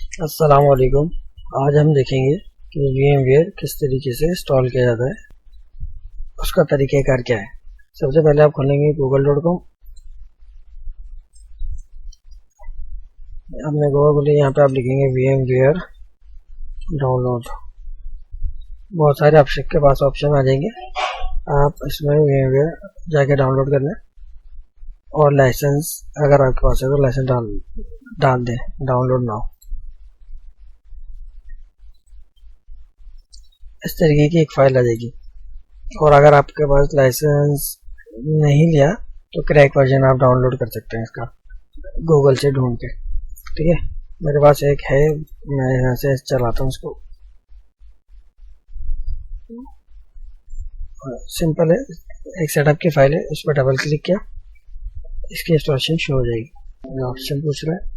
अस्सलाम वालेकुम। आज हम देखेंगे कि VMware किस तरीके से इंस्टॉल किया जाता है, उसका तरीक़ाकार क्या है। सबसे पहले आप खोलेंगे google.com। आपने गूगल खोले, यहाँ पे आप लिखेंगे VMware डाउनलोड। बहुत सारे आपके पास ऑप्शन आ जाएंगे, आप इसमें VMware जाके डाउनलोड कर लें और लाइसेंस अगर आपके पास है तो लाइसेंस डाल दें, डाउनलोड नाउ। इस तरीके की एक फाइल आ जाएगी। और अगर आपके पास लाइसेंस नहीं लिया तो क्रैक वर्जन आप डाउनलोड कर सकते हैं इसका गूगल से ढूंढ के। ठीक है, मेरे पास एक है, मैं यहाँ से चलाता हूँ इसको। सिंपल है, एक सेटअप की फाइल है, उस पर डबल क्लिक किया, इसकी इंस्टॉलेशन शो हो जाएगी। ऑप्शन पूछ रहा है,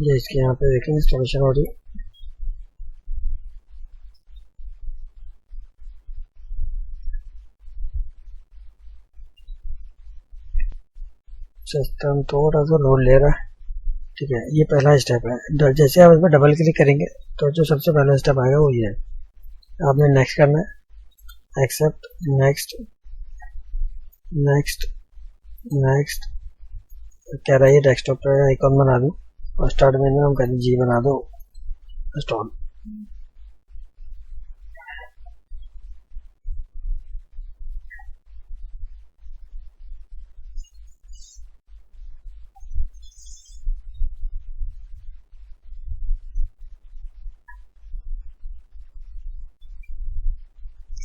ये इसके यहाँ पे देखें इंस्टॉलेशन हो रही है। सिस्टम थोड़ा सा लोड ले रहा है। ठीक है, ये पहला स्टेप है। जैसे आप इस पर डबल क्लिक करेंगे तो जो सबसे पहला स्टेप आएगा वो ये है, आपने नेक्स्ट करना है, एक्सेप्ट, नेक्स्ट नेक्स्ट नेक्स्ट। कह रहा है ये डेस्कटॉप पर आइकॉन बना दूँ और स्टार्ट मेन्यू हम करें जी बना दो इंस्टॉल।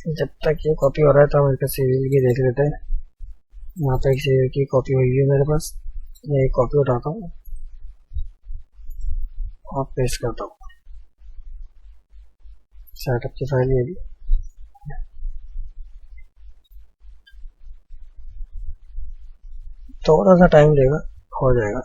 जब तक ये कॉपी हो रहा है तो हम इसका सीरियल की देख लेते हैं। यहाँ पे एक सीरियल की कॉपी हुई है मेरे पास, मैं एक कॉपी उठाता हूँ और पेस्ट करता हूँ। सेटअप की फाइल ये भी, थोड़ा सा टाइम लेगा, हो जाएगा।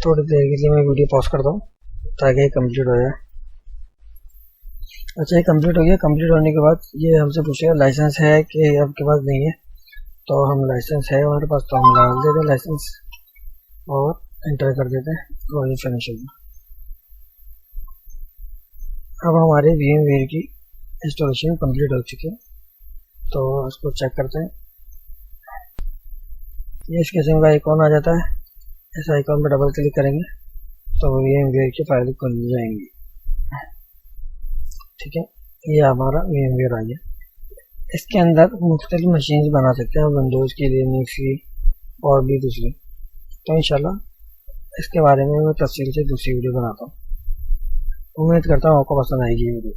थोड़ी देर के लिए मैं वीडियो पॉज करता हूँ ताकि ये कंप्लीट हो जाए। अच्छा, ये कंप्लीट हो गया। कंप्लीट होने के बाद ये हमसे पूछेगा लाइसेंस है कि आपके पास नहीं है, तो हम लाइसेंस है हमारे पास तो हम डाल देते हैं लाइसेंस और एंटर कर देते हैं और फिनिशिंग में। अब हमारे VMware की इंस्टॉलेशन कंप्लीट हो चुकी है, तो इसको चेक करते हैं। ये इस किस्म का आइकॉन आ जाता है, इस आइकॉन पर डबल क्लिक करेंगे तो VMware की फाइल खुल जाएंगी। ठीक है, ये हमारा VMware आ गया। इसके अंदर मुख्तलिफ मशीन बना सकते हैं, विंडोज़ की, लिनक्स की और भी दूसरी। तो इंशाल्लाह इसके बारे में मैं तफसील से दूसरी वीडियो बनाता हूँ। उम्मीद करता हूँ आपको पसंद आएगी वीडियो।